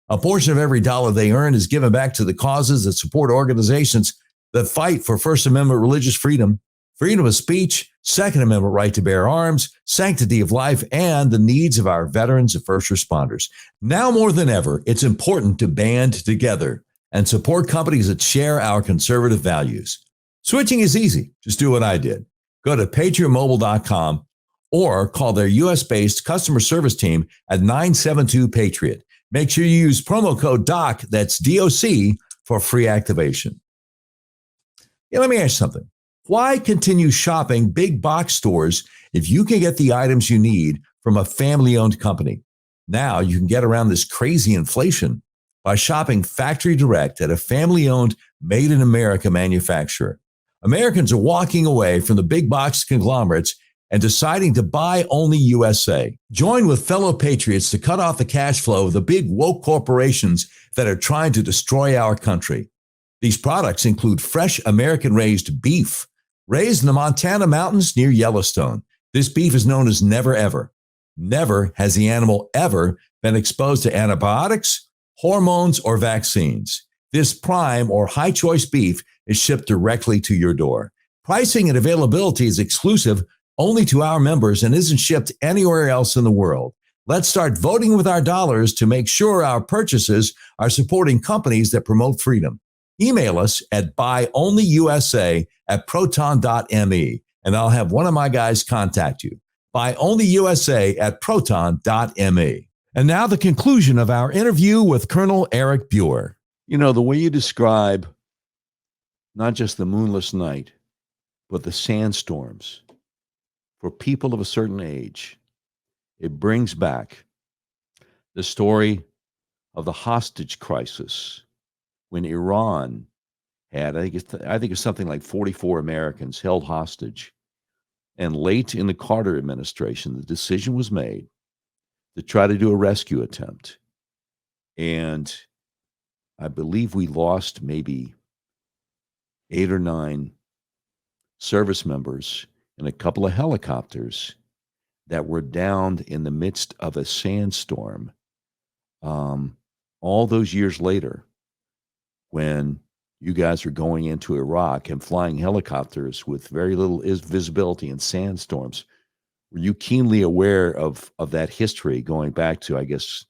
A portion of every dollar they earn is given back to the causes that support organizations that fight for First Amendment religious freedom, freedom of speech, Second Amendment right to bear arms, sanctity of life, and the needs of our veterans and first responders. Now more than ever, it's important to band together and support companies that share our conservative values. Switching is easy. Just do what I did. Go to patriotmobile.com or call their U.S.-based customer service team at 972-PATRIOT. Make sure you use promo code DOC, that's DOC, for free activation. Let me ask you something. Why continue shopping big box stores if you can get the items you need from a family-owned company? Now you can get around this crazy inflation by shopping factory direct at a family-owned, made-in-America manufacturer. Americans are walking away from the big box conglomerates and deciding to buy only USA. Join with fellow patriots to cut off the cash flow of the big woke corporations that are trying to destroy our country. These products include fresh American-raised beef, raised in the Montana mountains near Yellowstone. This beef is known as Never Ever. Never has the animal ever been exposed to antibiotics, hormones, or vaccines. This prime or high choice beef is shipped directly to your door. Pricing and availability is exclusive only to our members and isn't shipped anywhere else in the world. Let's start voting with our dollars to make sure our purchases are supporting companies that promote freedom. Email us at buyonlyusa@proton.me, and I'll have one of my guys contact you. Buyonlyusa@proton.me. And now the conclusion of our interview with Colonel Eric Buer. The way you describe not just the moonless night, but the sandstorms for people of a certain age, it brings back the story of the hostage crisis when Iran had, I think it's something like 44 Americans held hostage. And late in the Carter administration, the decision was made to try to do a rescue attempt. And I believe we lost maybe 8 or 9 service members and a couple of helicopters that were downed in the midst of a sandstorm all those years later, when you guys are going into Iraq and flying helicopters with very little visibility in sandstorms. Were you keenly aware of that history going back to, I guess,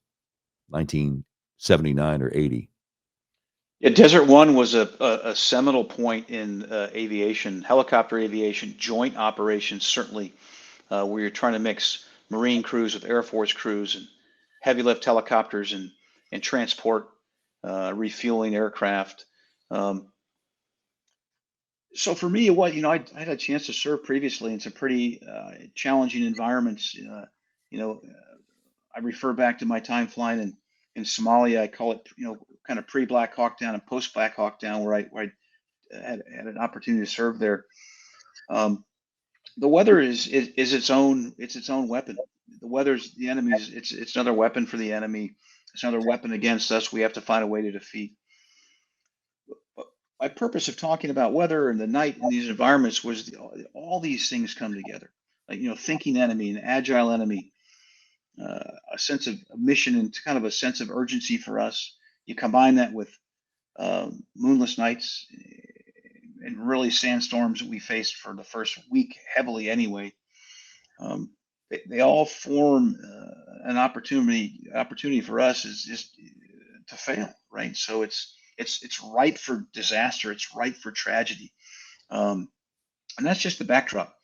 1979 or 80? Yeah, Desert One was a seminal point in aviation, helicopter aviation, joint operations, certainly, where you're trying to mix Marine crews with Air Force crews and heavy lift helicopters and transport, refueling aircraft. Um, so for me, I had a chance to serve previously in some pretty challenging environments. I refer back to my time flying in Somalia. I call it, kind of pre-Black Hawk Down and post-Black Hawk Down, where I had an opportunity to serve there. Um, the weather is its own weapon. The weather's the enemy's. It's another weapon for the enemy. It's another weapon against us. We have to find a way to defeat. But my purpose of talking about weather and the night in these environments was all these things come together. Like, thinking enemy, an agile enemy, a sense of mission and kind of a sense of urgency for us. You combine that with moonless nights and really sandstorms that we faced for the first week heavily anyway. They all form an opportunity for us is just to fail, right? So it's ripe for disaster. It's ripe for tragedy, um, and that's just the backdrop.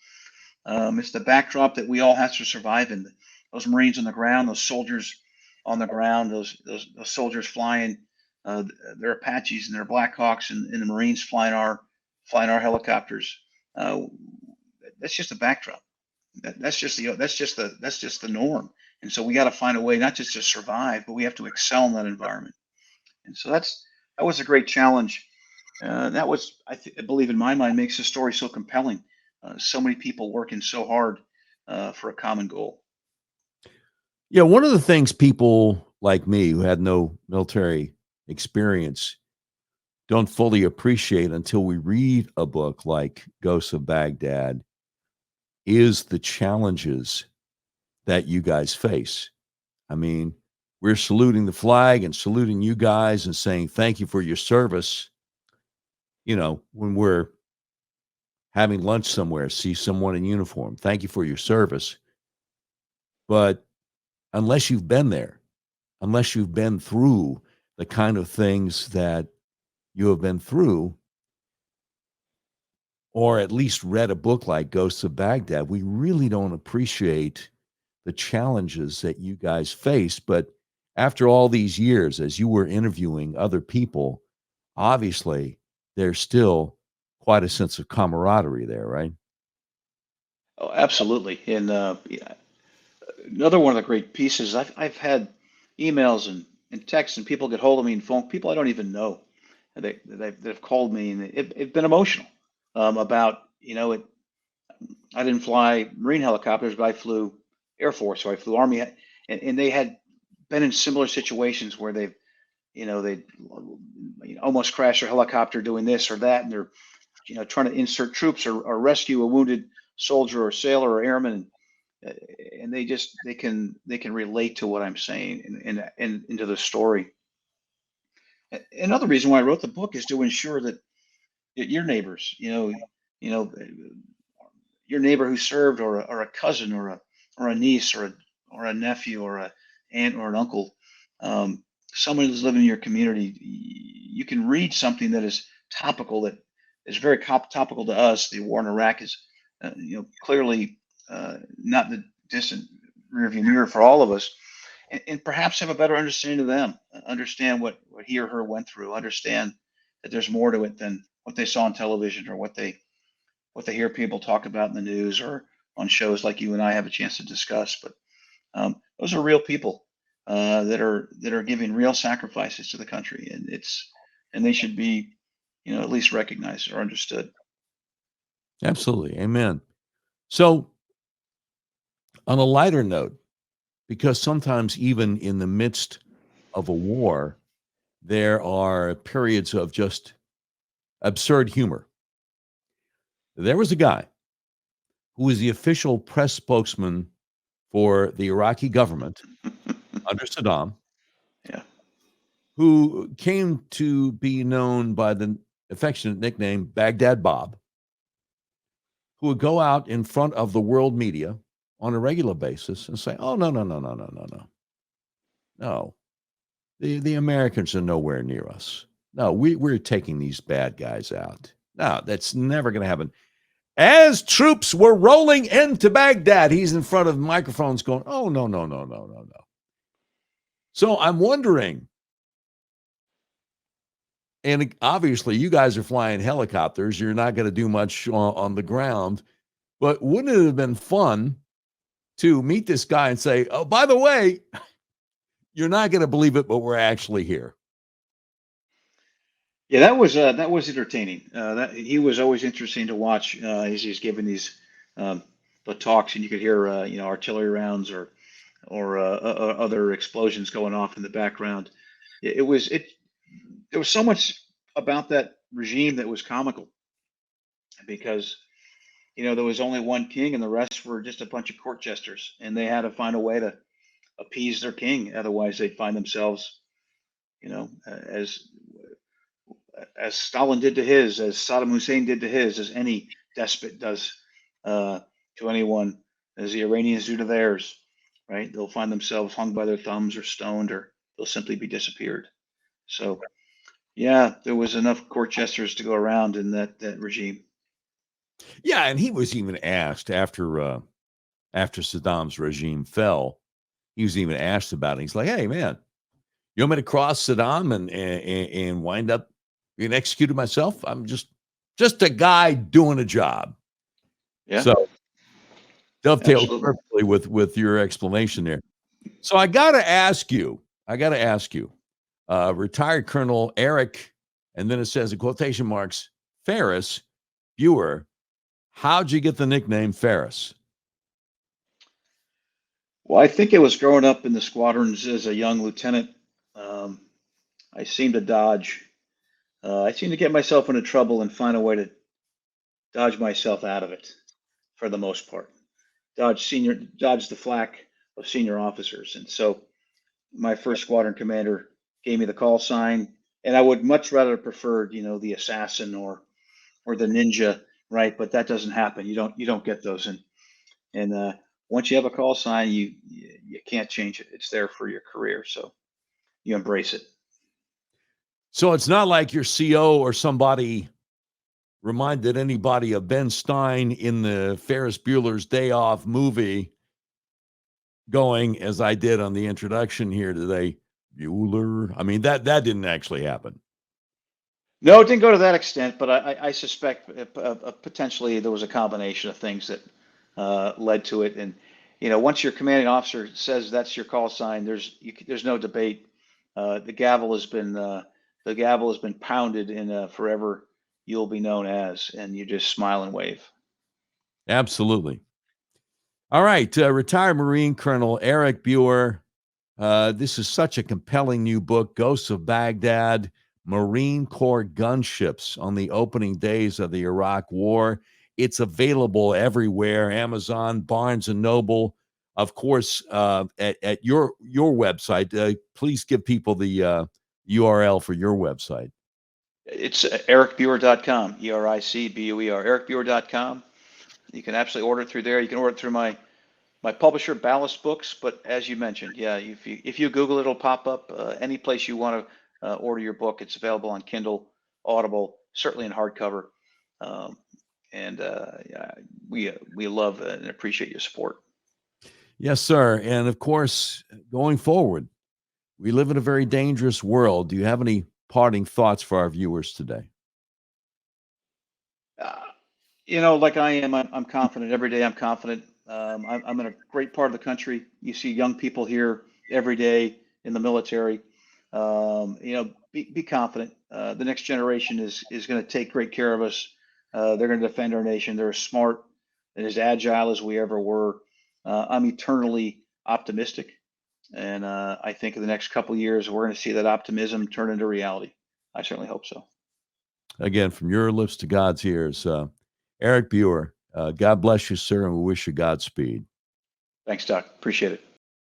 It's the backdrop that we all have to survive in. Those Marines on the ground, those soldiers on the ground, those soldiers flying their Apaches and their Blackhawks, and the Marines flying our helicopters. Uh, that's just the backdrop. That's just the norm. And so we got to find a way not just to survive, but we have to excel in that environment. And so that was a great challenge. That was, I believe, in my mind, makes the story so compelling. So many people working so hard for a common goal. Yeah, one of the things people like me who had no military experience don't fully appreciate until we read a book like Ghosts of Baghdad is the challenges that you guys face. I mean, we're saluting the flag and saluting you guys and saying thank you for your service. When we're having lunch somewhere, see someone in uniform, thank you for your service. But unless you've been there, unless you've been through the kind of things that you have been through, or at least read a book like Ghosts of Baghdad, we really don't appreciate the challenges that you guys face. But after all these years, as you were interviewing other people, obviously there's still quite a sense of camaraderie there, right? Oh, absolutely. And yeah, another one of the great pieces, I've had emails and texts, and people get hold of me and phone people I don't even know. And they've called me, and it's been emotional, about, I didn't fly Marine helicopters, but I flew Air Force, so I flew Army, and they had been in similar situations where they almost crashed their helicopter doing this or that, and they're, trying to insert troops or rescue a wounded soldier or sailor or airman, and they can relate to what I'm saying and into the story. Another reason why I wrote the book is to ensure that your neighbors, you know, your neighbor who served, or a cousin, or a niece, or a nephew, or a aunt, or an uncle, someone who's living in your community, you can read something that is topical, that is very topical to us. The war in Iraq is, clearly not the distant rearview mirror for all of us, and perhaps have a better understanding of them, understand what he or her went through, understand that there's more to it than what they saw on television, or what they hear people talk about in the news, or on shows like you and I have a chance to discuss. But those are real people that are giving real sacrifices to the country, and they should be, at least recognized or understood. Absolutely. Amen. So, on a lighter note, because sometimes even in the midst of a war, there are periods of just absurd humor. There was a guy who was the official press spokesman for the Iraqi government under Saddam, Yeah. who came to be known by the affectionate nickname Baghdad Bob, who would go out in front of the world media on a regular basis and say, oh, no, no, no, no, no, no, no. No, the Americans are nowhere near us. No, we're taking these bad guys out. No, that's never going to happen. As troops were rolling into Baghdad, he's in front of microphones going, oh, no, no, no, no, no, no. So I'm wondering, and obviously you guys are flying helicopters. You're not going to do much on the ground, but wouldn't it have been fun to meet this guy and say, oh, by the way, you're not going to believe it, but we're actually here. Yeah, that was entertaining. That he was always interesting to watch as he's giving these the talks, and you could hear artillery rounds or other explosions going off in the background. It there was so much about that regime that was comical because there was only one king and the rest were just a bunch of court jesters, and they had to find a way to appease their king, otherwise they'd find themselves, as Stalin did to his, as Saddam Hussein did to his, as any despot does to anyone, as the Iranians do to theirs, right? They'll find themselves hung by their thumbs or stoned, or they'll simply be disappeared. So, yeah, there was enough court jesters to go around in that regime. Yeah, and he was even asked after Saddam's regime fell, he was even asked about it. He's like, hey, man, you want me to cross Saddam and wind up being executed myself? I'm just a guy doing a job. Yeah. So dovetails Absolutely. perfectly with your explanation there. So I got to ask you, retired Colonel Eric, and then it says in quotation marks, Ferris Buer, how'd you get the nickname Ferris? Well, I think it was growing up in the squadrons as a young lieutenant. I seemed to dodge. I seemed to get myself into trouble and find a way to dodge myself out of it, for the most part. Dodge the flack of senior officers, and so my first squadron commander gave me the call sign, and I would much rather have preferred, the assassin or the ninja, right? But that doesn't happen. You don't get those, and once you have a call sign, you can't change it. It's there for your career, so you embrace it. So it's not like your CO or somebody reminded anybody of Ben Stein in the Ferris Bueller's Day Off movie, going, as I did on the introduction here today, Bueller. I mean, that didn't actually happen. No, it didn't go to that extent, but I suspect potentially there was a combination of things that led to it. And once your commanding officer says that's your call sign, there's no debate. The gavel has been pounded, and forever you'll be known as, and you just smile and wave. Absolutely. All right, retired Marine Colonel Eric Buer. This is such a compelling new book, Ghosts of Baghdad, Marine Corps Gunships on the opening days of the Iraq War. It's available everywhere, Amazon, Barnes & Noble. Of course, at your website, please give people the URL for your website. It's ericbuer.com, ERICBUER, ericbuer.com. You can absolutely order it through there. You can order it through my publisher, Ballast Books. But as you mentioned, yeah, if you Google it, it'll pop up. Any place you want to order your book, it's available on Kindle, Audible, certainly in hardcover. Yeah, we love and appreciate your support. Yes, sir. And of course, going forward, we live in a very dangerous world. Do you have any parting thoughts for our viewers today? Like I am, I'm confident. Every day I'm confident. I'm in a great part of the country. You see young people here every day in the military. Be confident. The next generation is going to take great care of us. They're going to defend our nation. They're as smart and as agile as we ever were. I'm eternally optimistic, and I think in the next couple of years we're going to see that optimism turn into reality. I certainly hope so. Again, from your lips to God's ears, Eric Buer. God bless you, sir, and we wish you Godspeed. Thanks, Doc. Appreciate it.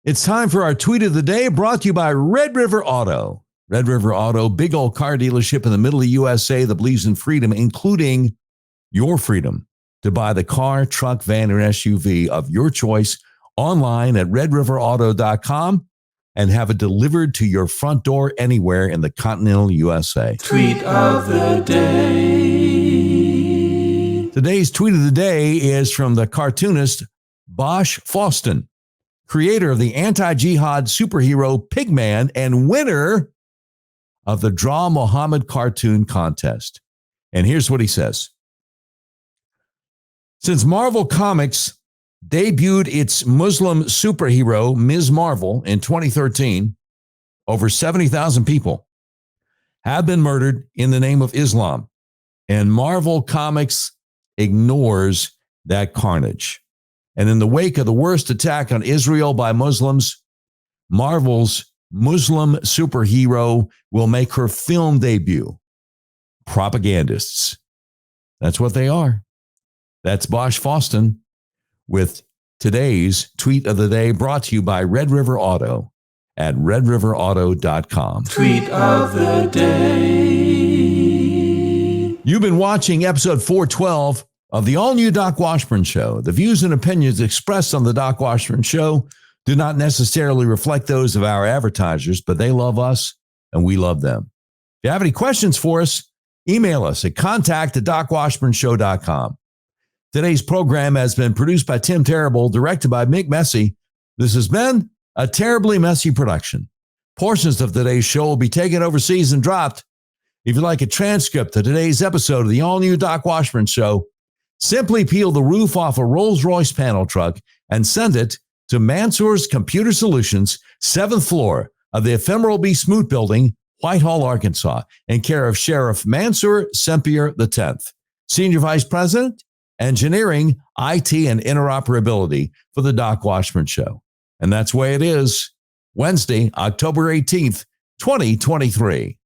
It's time for our tweet of the day, brought to you by Red River Auto. Red River Auto, big old car dealership in the middle of the USA that believes in freedom, including your freedom to buy the car, truck, van, or SUV of your choice online at redriverauto.com and have it delivered to your front door anywhere in the continental USA. Tweet of the day. Today's tweet of the day is from the cartoonist Bosch Fawston, creator of the anti-jihad superhero Pigman and winner of the Draw Muhammad cartoon contest. And here's what he says. Since Marvel Comics debuted its Muslim superhero, Ms. Marvel, in 2013, over 70,000 people have been murdered in the name of Islam. And Marvel Comics ignores that carnage. And in the wake of the worst attack on Israel by Muslims, Marvel's Muslim superhero will make her film debut. Propagandists. That's what they are. That's Bosch Fawston with today's tweet of the day, brought to you by Red River Auto at redriverauto.com. Tweet of the day. You've been watching episode 412 of the all-new Doc Washburn Show. The views and opinions expressed on the Doc Washburn Show do not necessarily reflect those of our advertisers, but they love us and we love them. If you have any questions for us, email us at contact@docwashburnshow.com. Today's program has been produced by Tim Terrible, directed by Mick Messy. This has been a terribly messy production. Portions of today's show will be taken overseas and dropped. If you'd like a transcript of today's episode of the all-new Doc Washburn Show, simply peel the roof off a Rolls-Royce panel truck and send it to Mansour's Computer Solutions, 7th floor of the Ephemeral B. Smoot Building, Whitehall, Arkansas, in care of Sheriff Mansour Sempier X, Senior Vice President, Engineering, IT, and Interoperability for the Doc Washburn Show. And that's the way it is. Wednesday, October 18th, 2023.